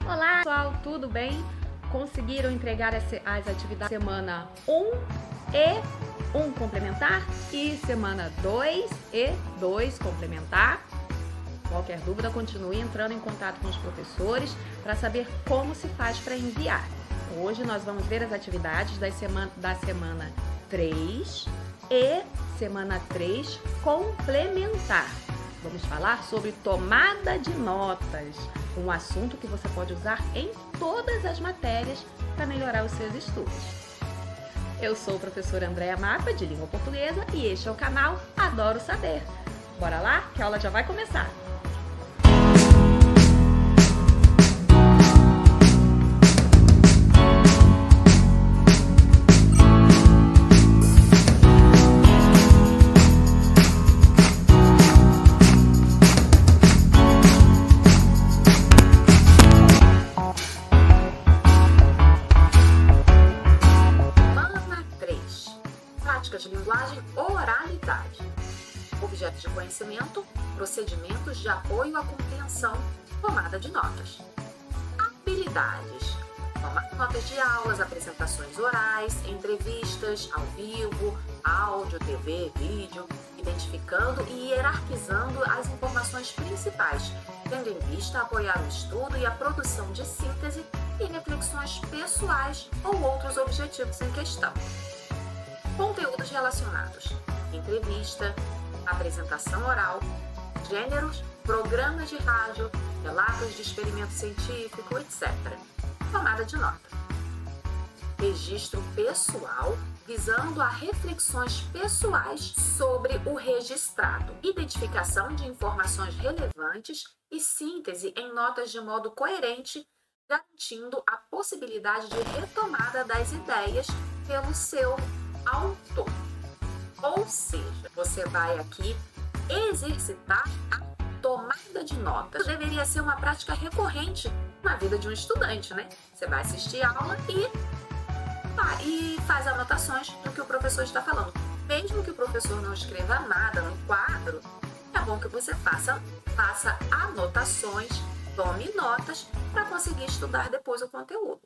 Olá, pessoal, tudo bem? Conseguiram entregar as atividades semana 1 e 1 complementar e semana 2 e 2 complementar? Qualquer dúvida, continue entrando em contato com os professores para saber como se faz para enviar. Hoje nós vamos ver as atividades da semana 3 e semana 3 complementar. Vamos falar sobre tomada de notas, um assunto que você pode usar em todas as matérias para melhorar os seus estudos. Eu sou a professora Andréa Mapa, de Língua Portuguesa, e este é o canal Adoro Saber. Bora lá, que a aula já vai começar! Práticas de linguagem, oralidade. Objetos de conhecimento, procedimentos de apoio à compreensão, tomada de notas. Habilidades. Tomar notas de aulas, apresentações orais, entrevistas, ao vivo, áudio, TV, vídeo, identificando e hierarquizando as informações principais, tendo em vista apoiar o estudo e a produção de síntese e reflexões pessoais ou outros objetivos em questão. Conteúdos relacionados: entrevista, apresentação oral, gêneros, programas de rádio, relatos de experimento científico, etc. Tomada de nota. Registro pessoal, visando a reflexões pessoais sobre o registrado, identificação de informações relevantes e síntese em notas de modo coerente, garantindo a possibilidade de retomada das ideias pelo seu autor. Ou seja, você vai aqui exercitar a tomada de notas. Isso deveria ser uma prática recorrente na vida de um estudante, né? Você vai assistir a aula e faz anotações do que o professor está falando. Mesmo que o professor não escreva nada no quadro, é bom que você faça anotações, tome notas para conseguir estudar depois o conteúdo.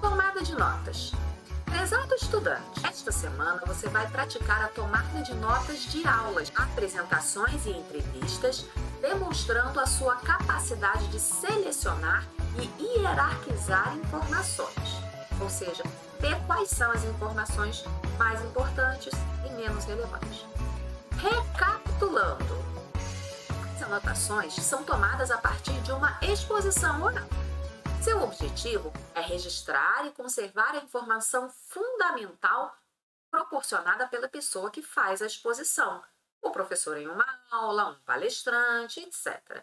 Tomada de notas. Prezado estudante, esta semana você vai praticar a tomada de notas de aulas, apresentações e entrevistas, demonstrando a sua capacidade de selecionar e hierarquizar informações, ou seja, ver quais são as informações mais importantes e menos relevantes. Recapitulando, as anotações são tomadas a partir de uma exposição oral. Seu objetivo é registrar e conservar a informação fundamental proporcionada pela pessoa que faz a exposição, o professor em uma aula, um palestrante, etc.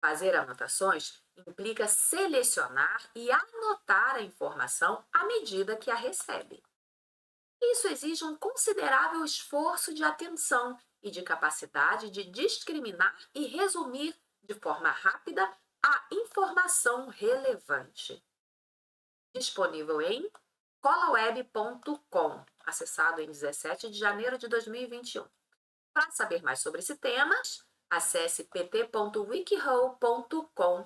Fazer anotações implica selecionar e anotar a informação à medida que a recebe. Isso exige um considerável esforço de atenção e de capacidade de discriminar e resumir de forma rápida a informação relevante. Disponível em colaweb.com, acessado em 17 de janeiro de 2021. Para saber mais sobre esse tema, acesse pt.wikihow.com,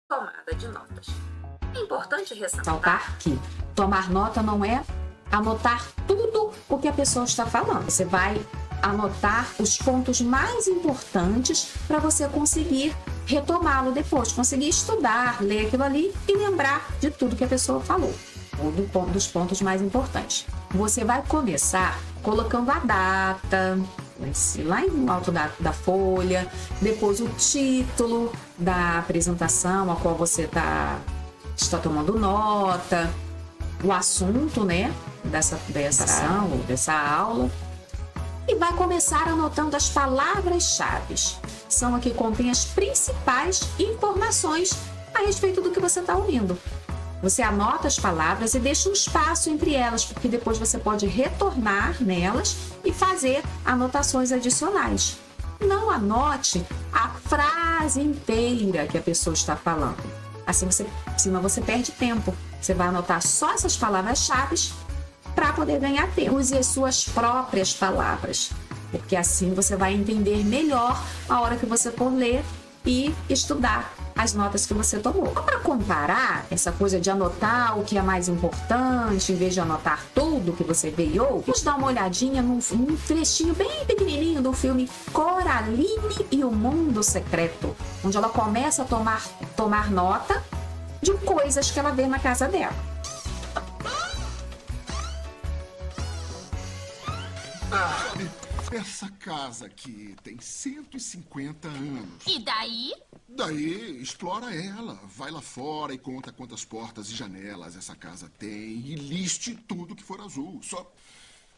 tomada de notas. É importante ressaltar que tomar nota não é anotar tudo o que a pessoa está falando. Você vai anotar os pontos mais importantes para você conseguir retomá-lo depois, conseguir estudar, ler aquilo ali e lembrar de tudo que a pessoa falou, ou dos pontos mais importantes. Você vai começar colocando a data, lá no alto da folha, depois o título da apresentação a qual você está tomando nota, o assunto, né, dessa ação ou dessa aula. E vai começar anotando as palavras-chave. São aqui que contêm as principais informações a respeito do que você está ouvindo. Você anota as palavras e deixa um espaço entre elas, porque depois você pode retornar nelas e fazer anotações adicionais. Não anote a frase inteira que a pessoa está falando. Senão você perde tempo. Você vai anotar só essas palavras-chave para poder ganhar tempo. Use as suas próprias palavras, porque assim você vai entender melhor a hora que você for ler e estudar as notas que você tomou. Para comparar essa coisa de anotar o que é mais importante, em vez de anotar tudo que você veio, vamos dar uma olhadinha num trechinho bem pequenininho do filme Coraline e o Mundo Secreto, onde ela começa a tomar nota de coisas que ela vê na casa dela. Essa casa aqui tem 150 anos. E daí? Daí, explora ela. Vai lá fora e conta quantas portas e janelas essa casa tem e liste tudo que for azul. Só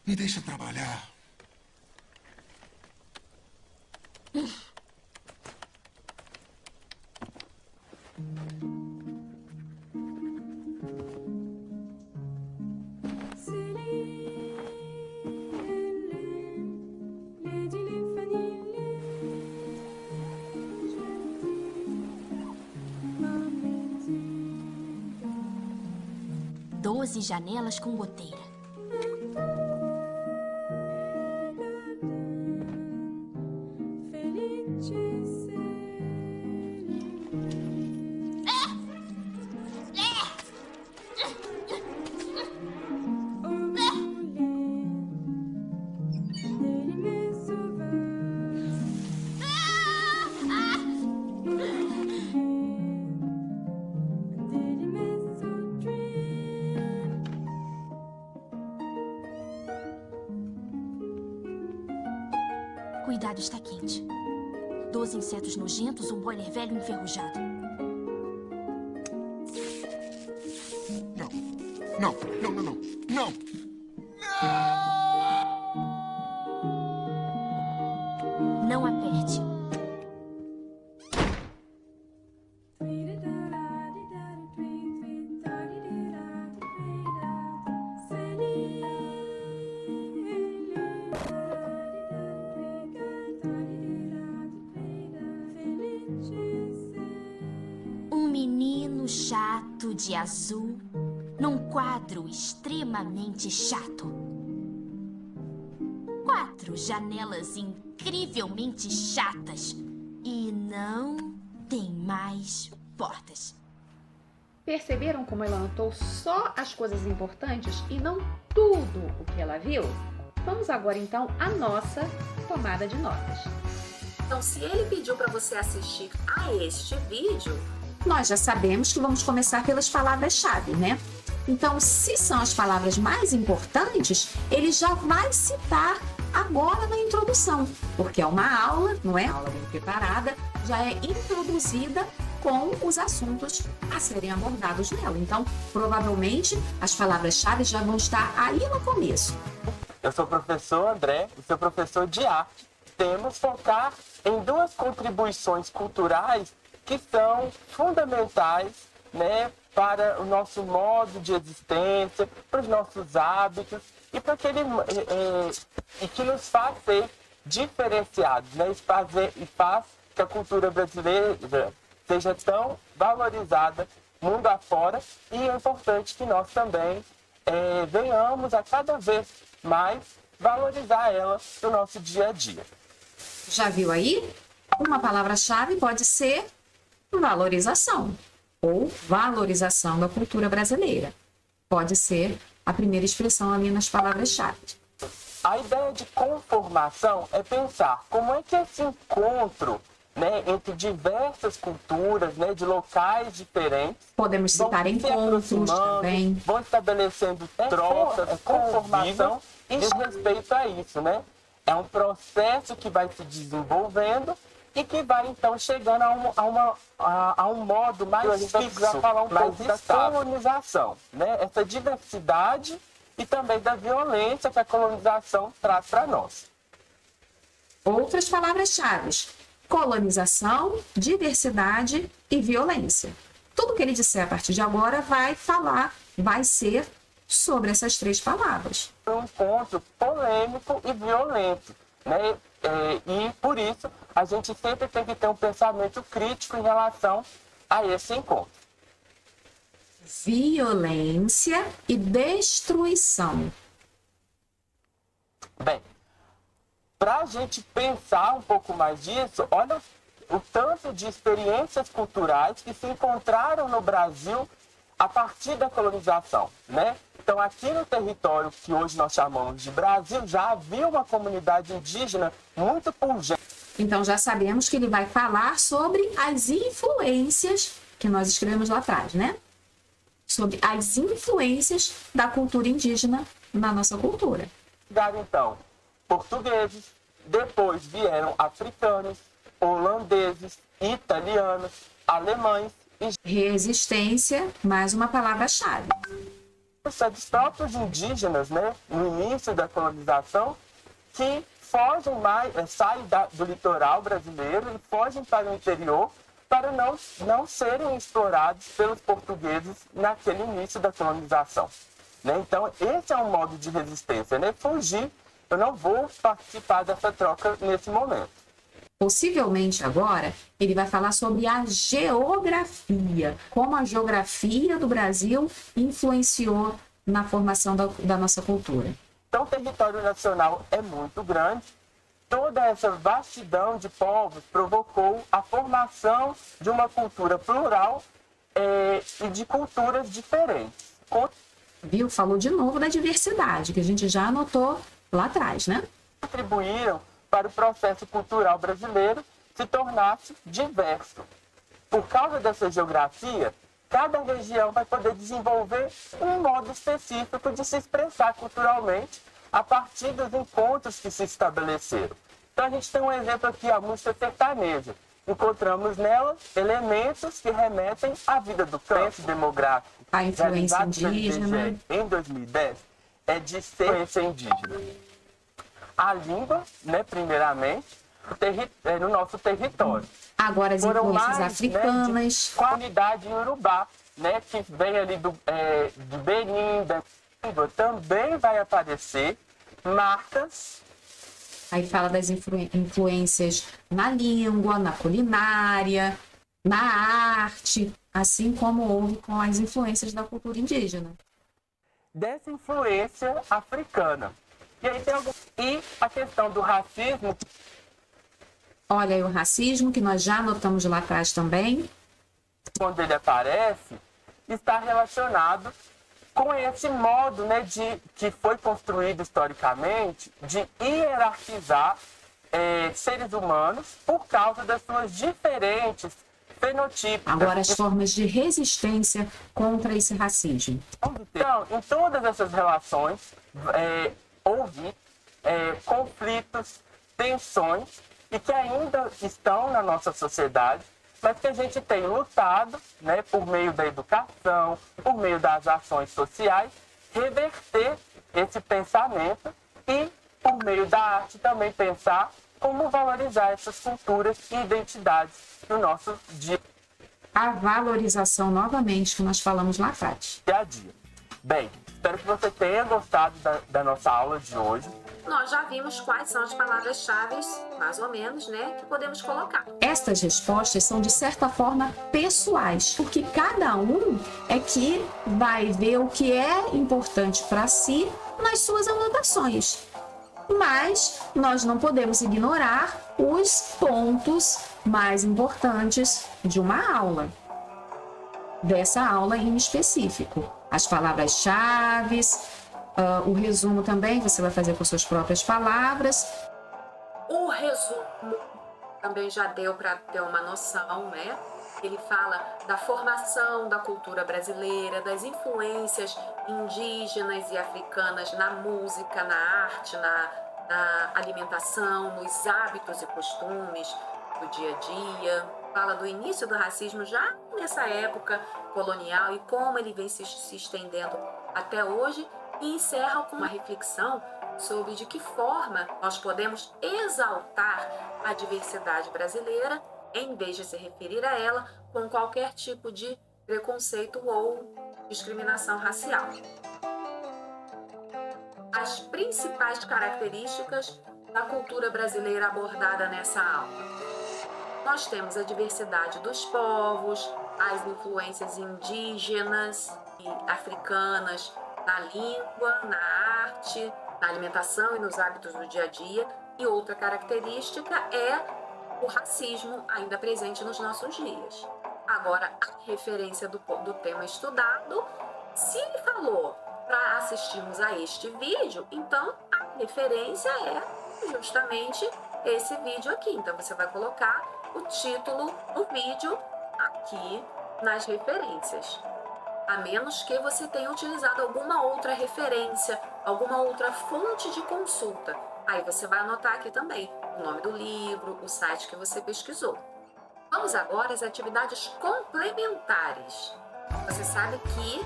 me deixa trabalhar. Doze janelas com goteira. Cuidado, está quente. 12 insetos nojentos, um boiler velho enferrujado. Não, não, não, não, não, não. Não aperte. Um menino chato de azul num quadro extremamente chato. 4 janelas incrivelmente chatas e não tem mais portas. Perceberam como ela anotou só as coisas importantes e não tudo o que ela viu? Vamos agora então à nossa tomada de notas. Então, se ele pediu para você assistir a este vídeo, Nós já sabemos que vamos começar pelas palavras-chave, né? Então, se são as palavras mais importantes, ele já vai citar agora na introdução, porque é uma aula, não é? Aula bem preparada, já é introduzida com os assuntos a serem abordados nela. Então, provavelmente, as palavras-chave já vão estar aí no começo. Eu sou o professor André, e sou professor de arte. Temos focar em 2 contribuições culturais que são fundamentais, né, para o nosso modo de existência, para os nossos hábitos e para e que nos faz ser diferenciados, né, e faz que a cultura brasileira seja tão valorizada mundo afora, e é importante que nós também venhamos a cada vez mais valorizar ela no nosso dia a dia. Já viu aí? Uma palavra-chave pode ser valorização ou valorização da cultura brasileira. Pode ser a primeira expressão ali nas palavras-chave. A ideia de conformação é pensar como é que esse encontro, né, entre diversas culturas, né, de locais diferentes, Podemos citar encontros também. vão estabelecendo trocas, conformação e diz respeito a isso, né? É um processo que vai se desenvolvendo e que vai, então, chegando a um modo mais fixo, falar um pouco da colonização, né? Essa diversidade e também da violência que a colonização traz para nós. Outras palavras-chave: colonização, diversidade e violência. Tudo que ele disser a partir de agora vai ser sobre essas 3 palavras. Um encontro polêmico e violento, né? E por isso a gente sempre tem que ter um pensamento crítico em relação a esse encontro. Violência e destruição. Bem, para a gente pensar um pouco mais disso, olha o tanto de experiências culturais que se encontraram no Brasil a partir da colonização, né? Então, aqui no território que hoje nós chamamos de Brasil, já havia uma comunidade indígena muito pujante. Então já sabemos que ele vai falar sobre as influências que nós escrevemos lá atrás, né? Sobre as influências da cultura indígena na nossa cultura. Então, portugueses, depois vieram africanos, holandeses, italianos, alemães e Resistência, mais uma palavra-chave. dos próprios indígenas, né, no início da colonização, que fogem saem do litoral brasileiro e fogem para o interior para não serem explorados pelos portugueses naquele início da colonização. Né? Então, esse é um modo de resistência, né? Fugir, eu não vou participar dessa troca nesse momento. Possivelmente agora, ele vai falar sobre a geografia, como a geografia do Brasil influenciou na formação da nossa cultura. Então, o território nacional é muito grande. Toda essa vastidão de povos provocou a formação de uma cultura plural e de culturas diferentes. Viu? Falou de novo da diversidade, que a gente já anotou lá atrás, né? Contribuíram para o processo cultural brasileiro se tornasse diverso. Por causa dessa geografia, cada região vai poder desenvolver um modo específico de se expressar culturalmente a partir dos encontros que se estabeleceram. Então a gente tem um exemplo aqui, a música sertaneja. Encontramos nela elementos que remetem à vida do campo demográfico. A influência indígena. Em 2010, é de influência indígena. A língua, né, primeiramente, no nosso território. Agora as influências africanas. Né, de comunidade iorubá, né, que vem ali do Benin, da língua, também vai aparecer marcas. Aí fala das influências na língua, na culinária, na arte, assim como houve com as influências da cultura indígena. Dessa influência africana. E aí tem a questão do racismo. Olha aí o racismo, que nós já anotamos lá atrás também. Quando ele aparece, está relacionado com esse modo, né, que foi construído historicamente de hierarquizar seres humanos por causa das suas diferentes fenotipos. Agora as formas de resistência contra esse racismo. Então, em todas essas relações, houve conflitos, tensões, e que ainda estão na nossa sociedade, mas que a gente tem lutado, né, por meio da educação, por meio das ações sociais, reverter esse pensamento e, por meio da arte, também pensar como valorizar essas culturas e identidades no nosso dia A valorização, novamente, que nós falamos lá atrás. a dia. Bem, espero que você tenha gostado da nossa aula de hoje. Nós já vimos quais são as palavras-chave, mais ou menos, né, que podemos colocar. Estas respostas são, de certa forma, pessoais, porque cada um é que vai ver o que é importante para si nas suas anotações. Mas nós não podemos ignorar os pontos mais importantes de uma aula, dessa aula em específico. As palavras-chave, o resumo também você vai fazer com suas próprias palavras. O resumo também já deu para ter uma noção, né? Ele fala da formação da cultura brasileira, das influências indígenas e africanas na música, na arte, na alimentação, nos hábitos e costumes do dia a dia. Fala do início do racismo já nessa época colonial e como ele vem se estendendo até hoje, e encerra com uma reflexão sobre de que forma nós podemos exaltar a diversidade brasileira em vez de se referir a ela com qualquer tipo de preconceito ou discriminação racial. As principais características da cultura brasileira abordada nessa aula. Nós temos a diversidade dos povos, as influências indígenas e africanas na língua, na arte, na alimentação e nos hábitos do dia a dia. E outra característica é o racismo ainda presente nos nossos dias. Agora, a referência do tema estudado, se ele falou para assistirmos a este vídeo, então a referência é justamente esse vídeo aqui. Então, você vai colocar o título do vídeo aqui nas referências. A menos que você tenha utilizado alguma outra referência, alguma outra fonte de consulta. Aí você vai anotar aqui também o nome do livro, o site que você pesquisou. Vamos agora às atividades complementares. Você sabe que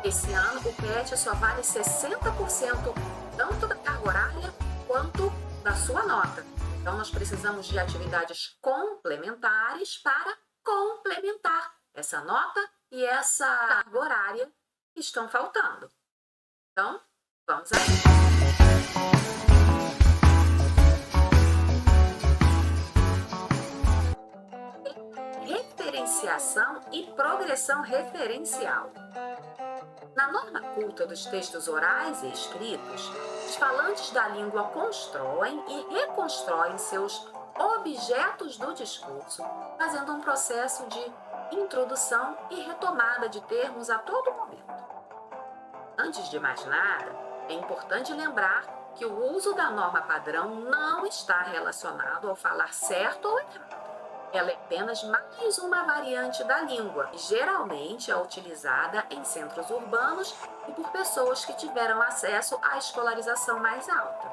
esse ano o PET só vale 60% tanto da carga horária quanto da sua nota. Então nós precisamos de atividades complementares para complementar essa nota e essa carga horária que estão faltando. Então, vamos aí. Referenciação e progressão referencial. Na norma culta dos textos orais e escritos, os falantes da língua constroem e reconstroem seus objetos do discurso, fazendo um processo de introdução e retomada de termos a todo momento. Antes de mais nada, é importante lembrar que o uso da norma padrão não está relacionado ao falar certo ou errado. Ela é apenas mais uma variante da língua e geralmente é utilizada em centros urbanos e por pessoas que tiveram acesso à escolarização mais alta.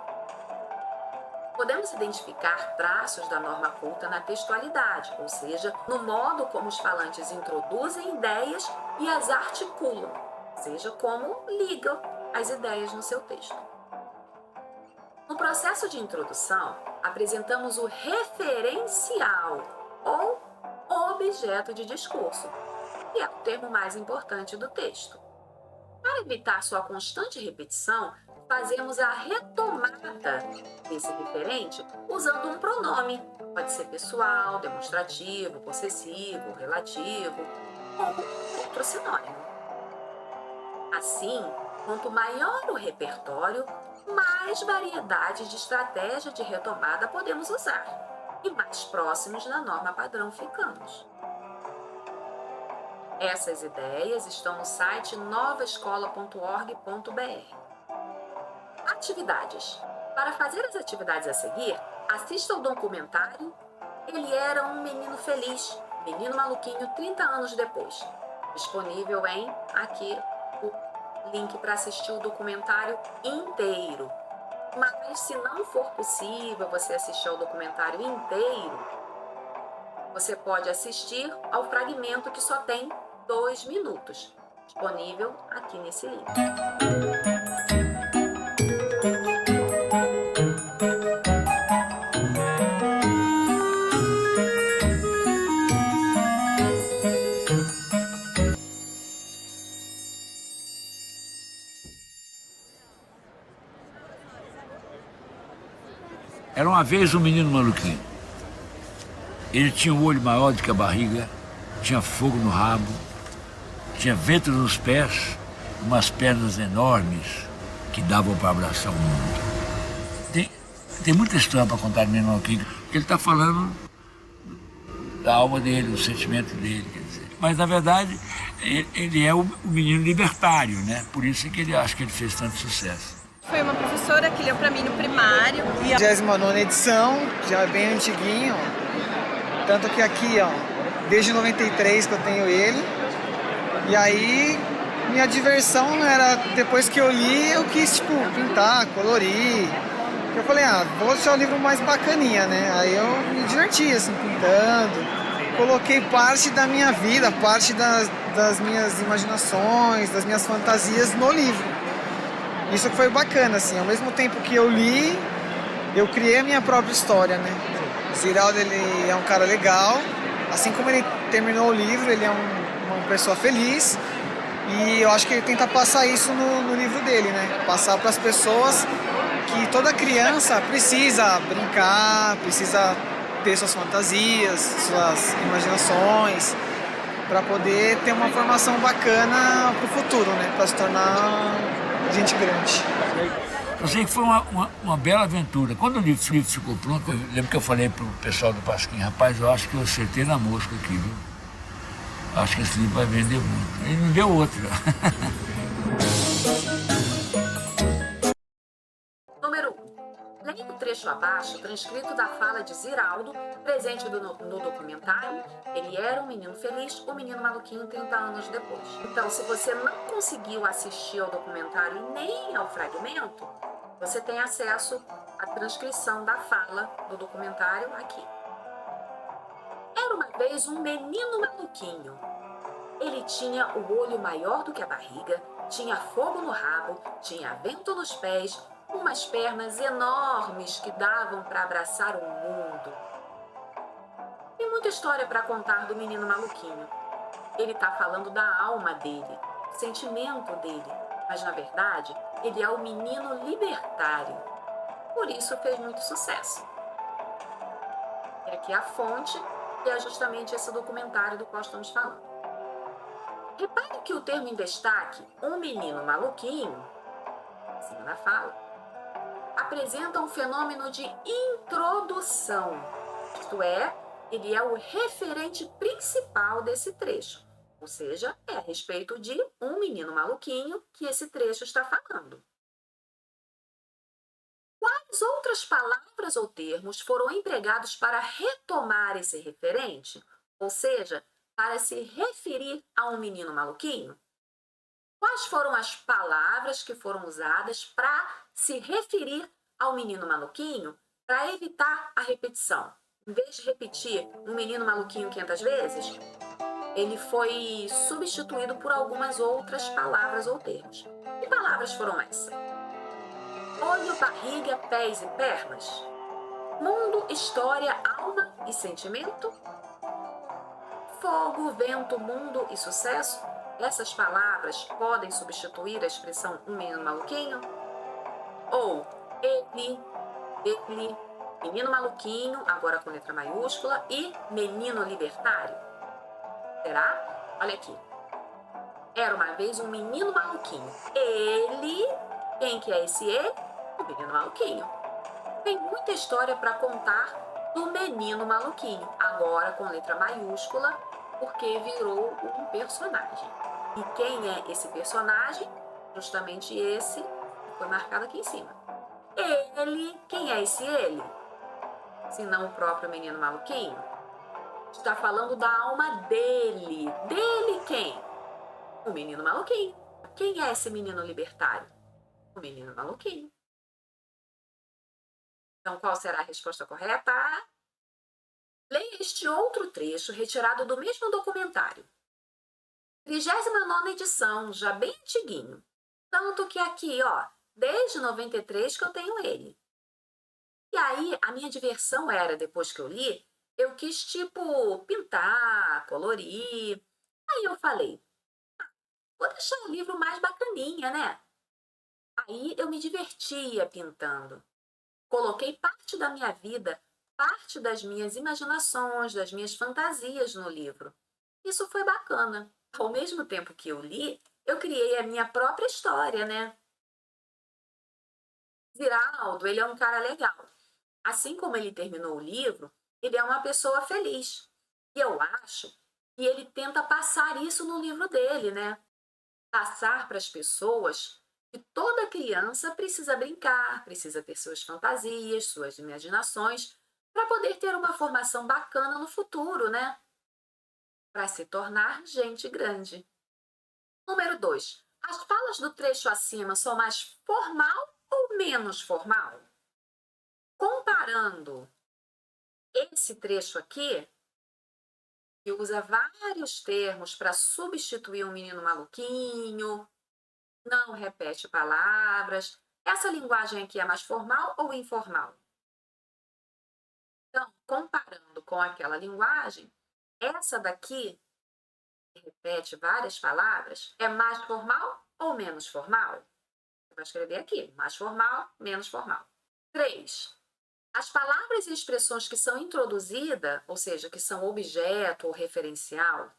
Podemos identificar traços da norma culta na textualidade, ou seja, no modo como os falantes introduzem ideias e as articulam, seja como ligam as ideias no seu texto. No processo de introdução, apresentamos o referencial, ou objeto de discurso, que é o termo mais importante do texto. Para evitar sua constante repetição, fazemos a retomada desse referente usando um pronome. Pode ser pessoal, demonstrativo, possessivo, relativo ou outro sinônimo. Assim, quanto maior o repertório, mais variedade de estratégia de retomada podemos usar e mais próximos da norma padrão ficamos. Essas ideias estão no site novaescola.org.br. Atividades. Para fazer as atividades a seguir, assista ao documentário Ele Era um Menino Feliz, Menino Maluquinho 30 anos depois. Disponível em, aqui, o link para assistir o documentário inteiro. Mas se não for possível você assistir ao documentário inteiro, você pode assistir ao fragmento que só tem 2 minutos, disponível aqui nesse link. Era uma vez um menino maluquinho. Ele tinha um olho maior do que a barriga, tinha fogo no rabo, tinha vento nos pés, umas pernas enormes que davam para abraçar o mundo. Tem muita história para contar do menino maluquinho, porque ele está falando da alma dele, do sentimento dele, quer dizer. Mas, na verdade, ele é o menino libertário, né? Por isso que ele acho que ele fez tanto sucesso. Foi uma professora que leu para mim no primário. 29ª edição, já é bem antiguinho. Tanto que aqui, ó, desde 93 que eu tenho ele. E aí, minha diversão era, depois que eu li, eu quis, tipo, pintar, colorir. Eu falei, vou deixar o livro mais bacaninha, né? Aí eu me diverti, assim, pintando. Coloquei parte da minha vida, parte das minhas imaginações, das minhas fantasias no livro. Isso foi bacana, assim, ao mesmo tempo que eu li, eu criei a minha própria história, né? O Ziraldo, ele é um cara legal, assim como ele terminou o livro, ele é uma pessoa feliz, e eu acho que ele tenta passar isso no livro dele, né? Passar para as pessoas que toda criança precisa brincar, precisa ter suas fantasias, suas imaginações, para poder ter uma formação bacana para o futuro, né? Para se tornar gente grande. Eu sei que foi uma bela aventura. Quando o livro ficou pronto, eu lembro que eu falei pro pessoal do Pasquim, rapaz, eu acho que eu acertei na mosca aqui, viu? Acho que esse livro vai vender muito. E não deu outra. Número 1. Leia o trecho abaixo, transcrito da fala de Ziraldo, presente no documentário Ele Era um Menino Feliz, o Menino Maluquinho 30 anos depois. Então, se você não conseguiu assistir ao documentário e nem ao fragmento, você tem acesso à transcrição da fala do documentário aqui. Era uma vez um menino maluquinho. Ele tinha o olho maior do que a barriga, tinha fogo no rabo, tinha vento nos pés, umas pernas enormes que davam para abraçar o mundo. Tem muita história para contar do menino maluquinho. Ele está falando da alma dele, do sentimento dele, mas na verdade ele é o menino libertário. Por isso fez muito sucesso. E aqui a fonte é justamente esse documentário do qual estamos falando. Repare que o termo em destaque, um menino maluquinho, acima da fala, apresenta um fenômeno de introdução. Isto é, ele é o referente principal desse trecho. Ou seja, é a respeito de um menino maluquinho que esse trecho está falando. Quais outras palavras ou termos foram empregados para retomar esse referente? Ou seja, para se referir a um menino maluquinho? Quais foram as palavras que foram usadas para se referir ao menino maluquinho para evitar a repetição? Em vez de repetir um menino maluquinho 500 vezes, ele foi substituído por algumas outras palavras ou termos. Que palavras foram essas? Olho, barriga, pés e pernas? Mundo, história, alma e sentimento? Fogo, vento, mundo e sucesso? Essas palavras podem substituir a expressão um menino maluquinho? Ou ele, menino maluquinho, agora com letra maiúscula, e menino libertário? Será? Olha aqui. Era uma vez um menino maluquinho. Ele, quem que é esse ele? O menino maluquinho. Tem muita história para contar do menino maluquinho, agora com letra maiúscula, porque virou um personagem. E quem é esse personagem? Justamente esse que foi marcado aqui em cima. Ele, quem é esse ele? Se não o próprio menino maluquinho? Está falando da alma dele. Dele quem? O menino maluquinho. Quem é esse menino libertário? O menino maluquinho. Então, qual será a resposta correta? Leia este outro trecho retirado do mesmo documentário. 39ª edição, já bem antiguinho. Tanto que aqui, ó, desde 93 que eu tenho ele. E aí, a minha diversão era, depois que eu li, eu quis, tipo, pintar, colorir. Aí eu falei, vou deixar o livro mais bacaninha, né? Aí eu me divertia pintando. Coloquei parte da minha vida, parte das minhas imaginações, das minhas fantasias no livro. Isso foi bacana. Ao mesmo tempo que eu li, eu criei a minha própria história, né? Ziraldo, ele é um cara legal. Assim como ele terminou o livro, ele é uma pessoa feliz. E eu acho que ele tenta passar isso no livro dele, né? Passar para as pessoas que toda criança precisa brincar, precisa ter suas fantasias, suas imaginações, para poder ter uma formação bacana no futuro, né? Para se tornar gente grande. Número 2. As falas do trecho acima são mais formal ou menos formal? Comparando esse trecho aqui, que usa vários termos para substituir um menino maluquinho, não repete palavras. Essa linguagem aqui é mais formal ou informal? Então, comparando com aquela linguagem, essa daqui, que repete várias palavras, é mais formal ou menos formal? Você vai escrever aqui, mais formal, menos formal. 3. As palavras e expressões que são introduzidas, ou seja, que são objeto ou referencial,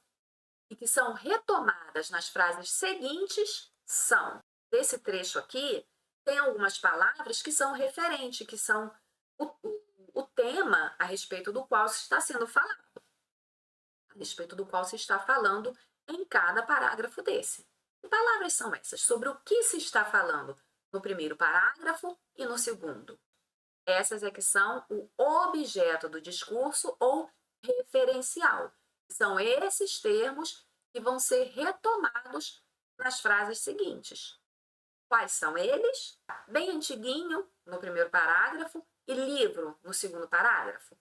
e que são retomadas nas frases seguintes, são, desse trecho aqui, tem algumas palavras que são referentes, que são o tema a respeito do qual se está sendo falado, a respeito do qual se está falando em cada parágrafo desse. Que palavras são essas? Sobre o que se está falando no primeiro parágrafo e no segundo. Essas é que são o objeto do discurso ou referencial. São esses termos que vão ser retomados nas frases seguintes. Quais são eles? Bem antiguinho, no primeiro parágrafo, e livro, no segundo parágrafo.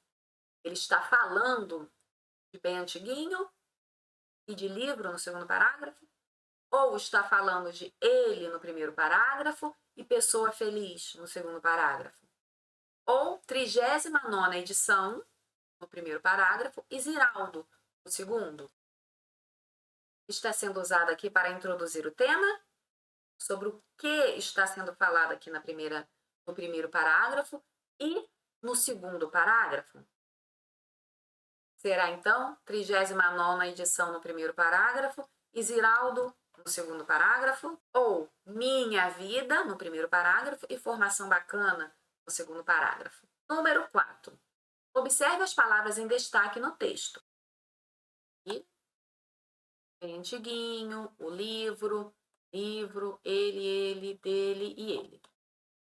Ele está falando de bem antiguinho e de livro, no segundo parágrafo? Ou está falando de ele, no primeiro parágrafo, e pessoa feliz, no segundo parágrafo? Ou 39ª edição, no primeiro parágrafo, e Ziraldo, no segundo? Está sendo usado aqui para introduzir o tema, sobre o que está sendo falado aqui no primeiro parágrafo e no segundo parágrafo. Será, então, 39ª edição no primeiro parágrafo e Ziraldo no segundo parágrafo, ou minha vida no primeiro parágrafo e formação bacana no segundo parágrafo. Número 4. Observe as palavras em destaque no texto. E bem antiguinho, o livro, ele, dele e ele.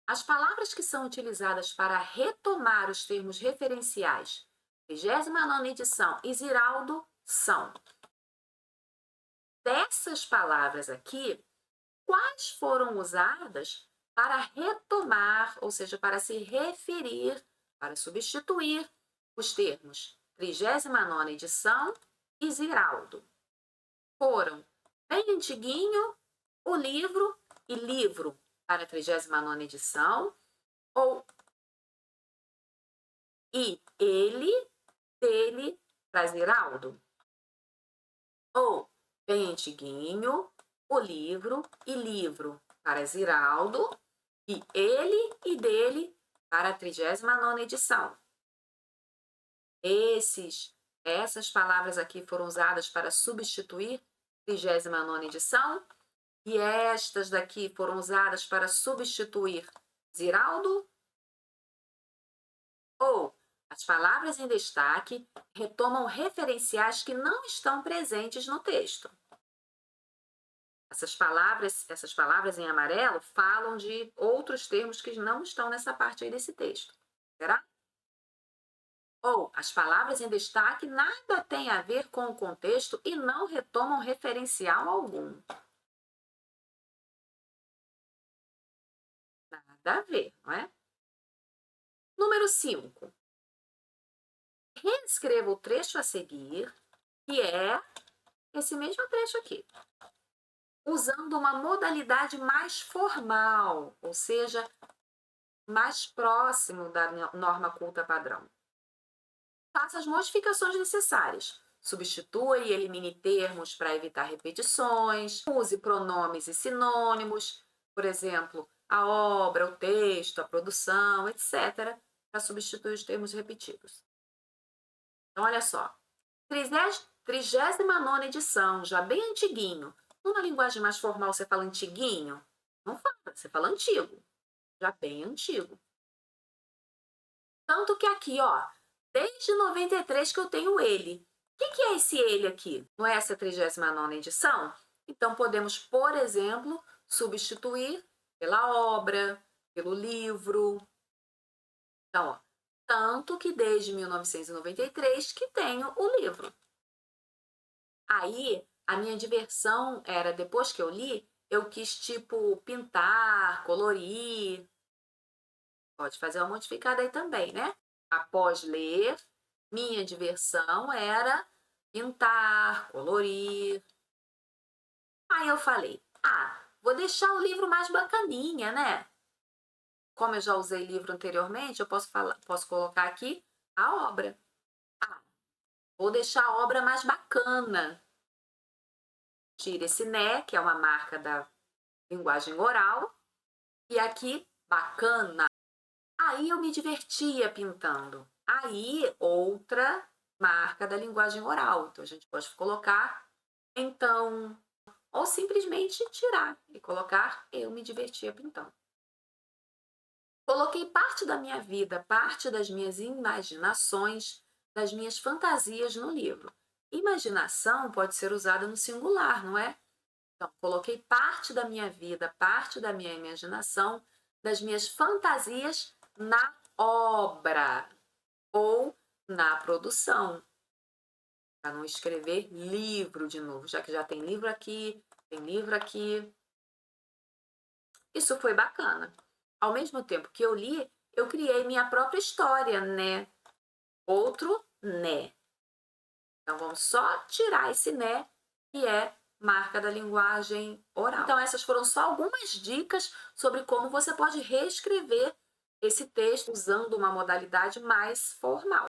As palavras que são utilizadas para retomar os termos referenciais 39ª edição e Ziraldo são: dessas palavras aqui, quais foram usadas para retomar, ou seja, para se referir, para substituir os termos 39ª edição e Ziraldo? Foram bem antiguinho, o livro e livro para a 39ª edição, ou e ele, dele para Ziraldo, ou bem antiguinho, o livro e livro para Ziraldo, e ele e dele para a 39ª edição. Essas palavras aqui foram usadas para substituir 39ª edição, e estas daqui foram usadas para substituir Ziraldo? Ou as palavras em destaque retomam referenciais que não estão presentes no texto. Essas palavras em amarelo falam de outros termos que não estão nessa parte aí desse texto. Será? Ou as palavras em destaque nada têm a ver com o contexto e não retomam referencial algum. Nada a ver, não é? Número 5. Reescreva o trecho a seguir, que é esse mesmo trecho aqui, usando uma modalidade mais formal, ou seja, mais próximo da norma culta padrão. Faça as modificações necessárias. Substitua e elimine termos para evitar repetições. Use pronomes e sinônimos, por exemplo, a obra, o texto, a produção, etc., para substituir os termos repetidos. Então, olha só. 39ª edição, já bem antiguinho. Numa linguagem mais formal, você fala antiguinho? Não fala, você fala antigo. Já bem antigo. Tanto que aqui, ó, desde 93 que eu tenho ele. O que é esse ele aqui? Não é essa 39ª edição? Então, podemos, por exemplo, substituir pela obra, pelo livro. Então, ó, tanto que desde 1993 que tenho o livro. Aí, a minha diversão era, depois que eu li, eu quis, tipo, pintar, colorir. Pode fazer uma modificada aí também, né? Após ler, minha diversão era pintar, colorir. Aí eu falei, vou deixar o livro mais bacaninha, né? Como eu já usei livro anteriormente, eu posso colocar aqui a obra. Vou deixar a obra mais bacana. Tira esse né, que é uma marca da linguagem oral. E aqui, bacana. Aí eu me divertia pintando. Aí, outra marca da linguagem oral. Então, a gente pode colocar então, ou simplesmente tirar e colocar eu me divertia pintando. Coloquei parte da minha vida, parte das minhas imaginações, das minhas fantasias no livro. Imaginação pode ser usada no singular, não é? Então, coloquei parte da minha vida, parte da minha imaginação, das minhas fantasias na obra ou na produção. Para não escrever livro de novo, já que já tem livro aqui, tem livro aqui. Isso foi bacana. Ao mesmo tempo que eu li, eu criei minha própria história, né? Outro né. Então, vamos só tirar esse né, que é marca da linguagem oral. Então, essas foram só algumas dicas sobre como você pode reescrever esse texto usando uma modalidade mais formal.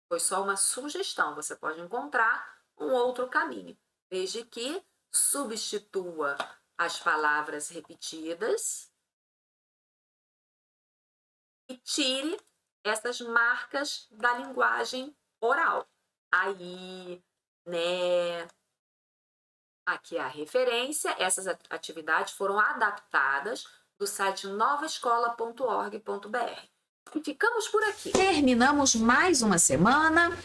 Foi só uma sugestão, você pode encontrar um outro caminho, desde que substitua as palavras repetidas e tire essas marcas da linguagem oral. Aí, né? Aqui é a referência. Essas atividades foram adaptadas do site novaescola.org.br. E ficamos por aqui. Terminamos mais uma semana.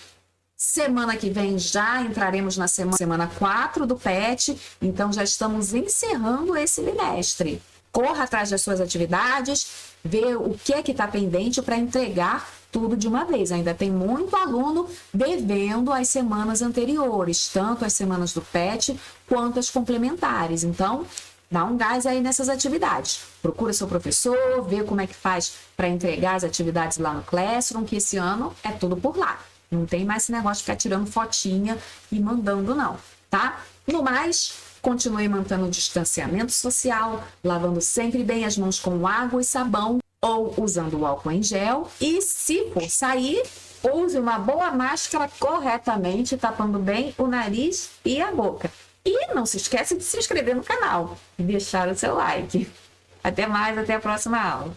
Semana que vem já entraremos na semana 4 do PET. Então já estamos encerrando esse bimestre. Corra atrás das suas atividades, vê o que é que está pendente para entregar tudo de uma vez. Ainda tem muito aluno devendo as semanas anteriores, tanto as semanas do PET quanto as complementares. Então, dá um gás aí nessas atividades. Procura seu professor, vê como é que faz para entregar as atividades lá no Classroom, que esse ano é tudo por lá. Não tem mais esse negócio de ficar tirando fotinha e mandando, não, tá? No mais, continue mantendo o distanciamento social, lavando sempre bem as mãos com água e sabão ou usando o álcool em gel. E se for sair, use uma boa máscara corretamente, tapando bem o nariz e a boca. E não se esqueça de se inscrever no canal e deixar o seu like. Até mais, até a próxima aula.